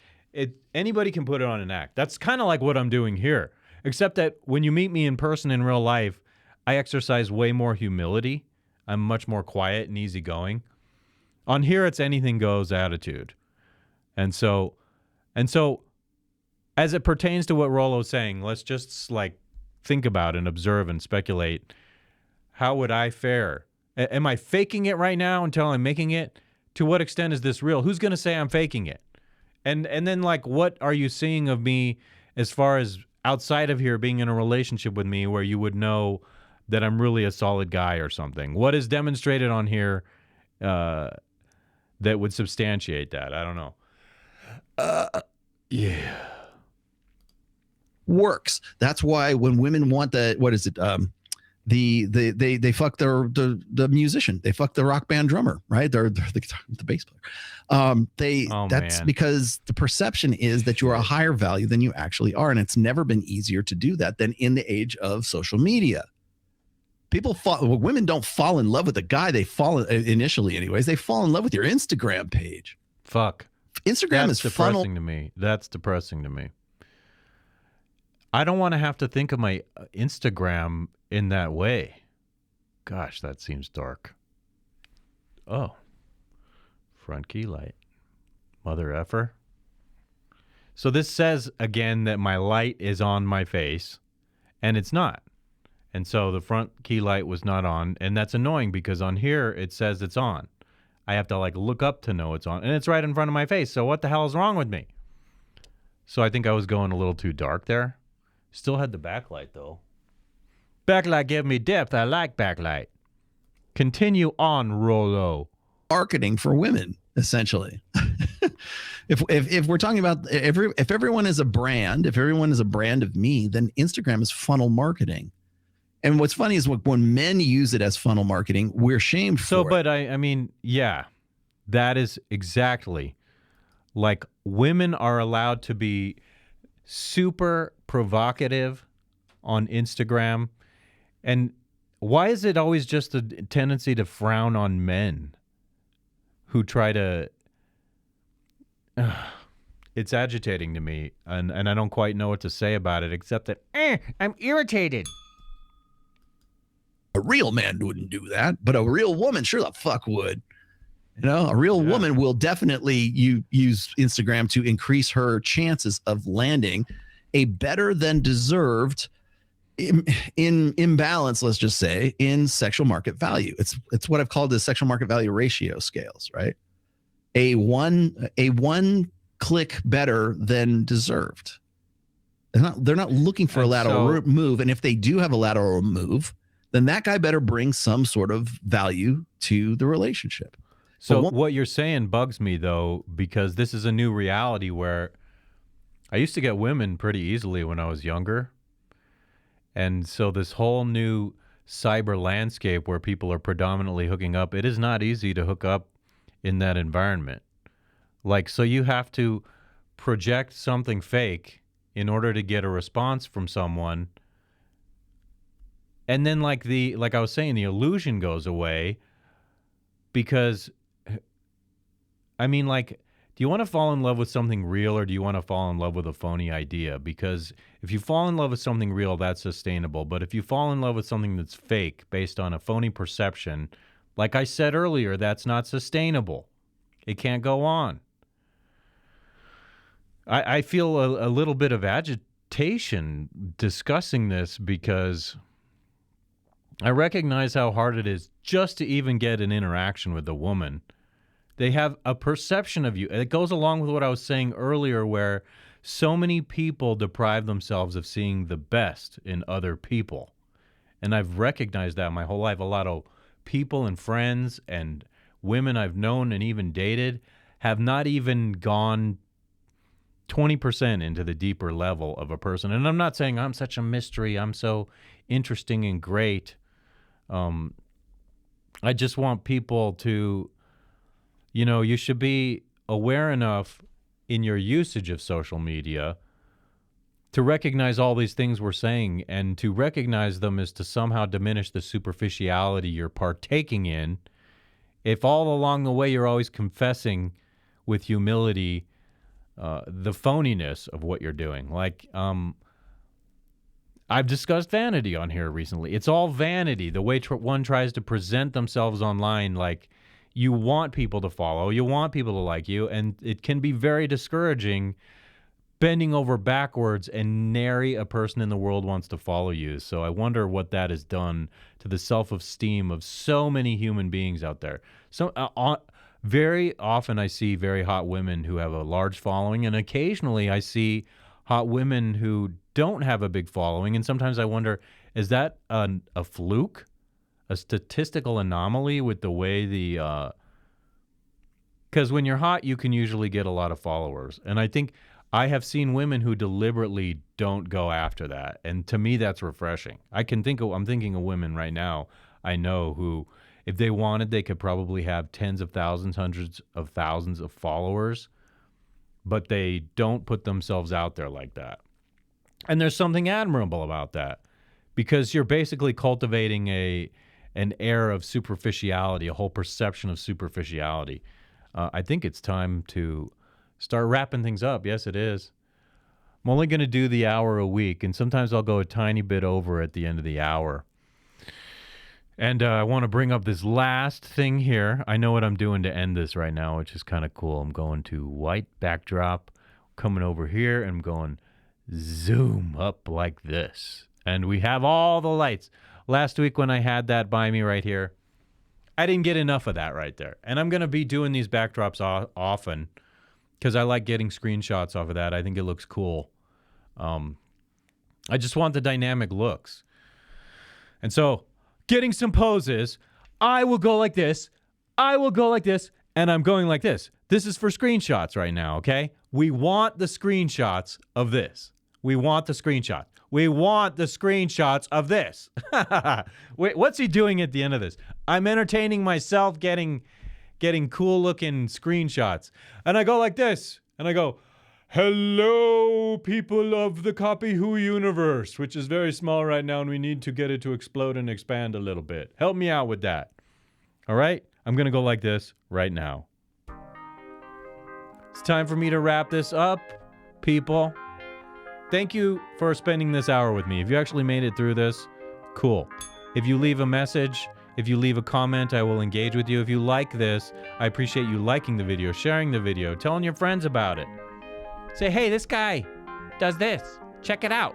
Anybody can put it on an act. That's kind of like what I'm doing here, except that when you meet me in person in real life, I exercise way more humility. I'm much more quiet and easygoing. On here, it's anything goes attitude. And so as it pertains to what Rollo's saying, let's just like think about and observe and speculate. How would I fare? Am I faking it right now until I'm making it? To what extent is this real? Who's going to say I'm faking it? And then like, what are you seeing of me as far as outside of here being in a relationship with me where you would know that I'm really a solid guy or something? What is demonstrated on here that would substantiate that? I don't know. Yeah. Works. That's why when women want the they fuck the musician, they fuck the rock band drummer, right? They're the bass player. That's because the perception is that you are a higher value than you actually are, and it's never been easier to do that than in the age of social media. Women don't fall in love with a guy. They fall initially, anyways. They fall in love with your Instagram page. Fuck. Instagram is depressing to me. That's depressing to me. I don't want to have to think of my Instagram in that way. Gosh, that seems dark. Oh. Front key light. Mother effer. So this says, again, that my light is on my face, and it's not. And so the front key light was not on, and that's annoying because on here it says it's on. I have to like look up to know it's on, and it's right in front of my face. So what the hell is wrong with me? So I think I was going a little too dark there. Still had the backlight though. Backlight give me depth. I like backlight. Continue on, Rollo. Marketing for women, essentially. If we're talking about if everyone is a brand, if everyone is a brand of me, then Instagram is funnel marketing. And what's funny is when men use it as funnel marketing, we're shamed for it. So, but I mean, yeah, that is exactly like women are allowed to be super provocative on Instagram. And why is it always just a tendency to frown on men who try to... it's agitating to me, and I don't quite know what to say about it, except that I'm irritated. A real man wouldn't do that, but a real woman sure the fuck would. You know, a real woman will definitely use Instagram to increase her chances of landing a better than deserved in imbalance, let's just say, in sexual market value. It's what I've called the sexual market value ratio scales, right? A one click better than deserved. They're not looking for a lateral move, and if they do have a lateral move, then that guy better bring some sort of value to the relationship. So what you're saying bugs me, though, because this is a new reality where I used to get women pretty easily when I was younger. And so this whole new cyber landscape where people are predominantly hooking up, it is not easy to hook up in that environment. Like, so you have to project something fake in order to get a response from someone. And then like I was saying, the illusion goes away because, I mean, like, do you want to fall in love with something real or do you want to fall in love with a phony idea? Because if you fall in love with something real, that's sustainable. But if you fall in love with something that's fake based on a phony perception, like I said earlier, that's not sustainable. It can't go on. I feel a little bit of agitation discussing this because I recognize how hard it is just to even get an interaction with a woman. They have a perception of you. It goes along with what I was saying earlier, where so many people deprive themselves of seeing the best in other people. And I've recognized that my whole life. A lot of people and friends and women I've known and even dated have not even gone 20% into the deeper level of a person. And I'm not saying I'm such a mystery, I'm so interesting and great. I just want people to, you know, you should be aware enough in your usage of social media to recognize all these things we're saying, and to recognize them is to somehow diminish the superficiality you're partaking in. If all along the way you're always confessing with humility the phoniness of what you're doing. Like, I've discussed vanity on here recently. It's all vanity. The way one tries to present themselves online, like, you want people to follow, you want people to like you, and it can be very discouraging bending over backwards and nary a person in the world wants to follow you. So I wonder what that has done to the self-esteem of so many human beings out there. So very often I see very hot women who have a large following, and occasionally I see hot women who don't have a big following, and sometimes I wonder, is that a fluke? A statistical anomaly with the way the... Because when you're hot, you can usually get a lot of followers. And I think I have seen women who deliberately don't go after that. And to me, that's refreshing. I'm thinking of women right now I know who, if they wanted, they could probably have tens of thousands, hundreds of thousands of followers, but they don't put themselves out there like that. And there's something admirable about that, because you're basically cultivating an air of superficiality, a whole perception of superficiality. I think it's time to start wrapping things up. Yes, it is. I'm only going to do the hour a week, and sometimes I'll go a tiny bit over at the end of the hour. And I want to bring up this last thing here. I know what I'm doing to end this right now, which is kind of cool. I'm going to white backdrop, coming over here and I'm going zoom up like this. And we have all the lights. Last week when I had that by me right here, I didn't get enough of that right there. And I'm going to be doing these backdrops often because I like getting screenshots off of that. I think it looks cool. I just want the dynamic looks. And so getting some poses, I will go like this. I will go like this. And I'm going like this. This is for screenshots right now, okay? We want the screenshots of this. We want the screenshot. We want the screenshots of this. Wait, what's he doing at the end of this? I'm entertaining myself getting cool looking screenshots. And I go like this. And I go, hello, people of the Copy Who universe, which is very small right now, and we need to get it to explode and expand a little bit. Help me out with that. All right? I'm going to go like this right now. It's time for me to wrap this up, people. Thank you for spending this hour with me. If you actually made it through this, cool. If you leave a message, if you leave a comment, I will engage with you. If you like this, I appreciate you liking the video, sharing the video, telling your friends about it. Say, hey, this guy does this. Check it out.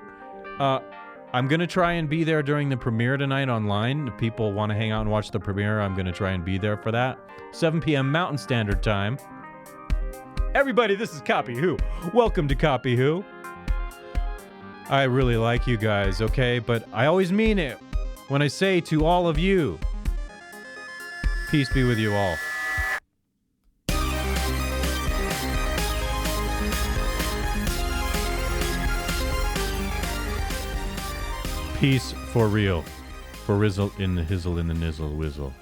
I'm going to try and be there during the premiere tonight online. If people want to hang out and watch the premiere, I'm going to try and be there for that. 7 p.m. Mountain Standard Time. Everybody, this is Copy Who. Welcome to Copy Who. I really like you guys, okay? But I always mean it when I say to all of you, peace be with you all. Peace for real. For Rizzle in the hizzle in the nizzle whizzle.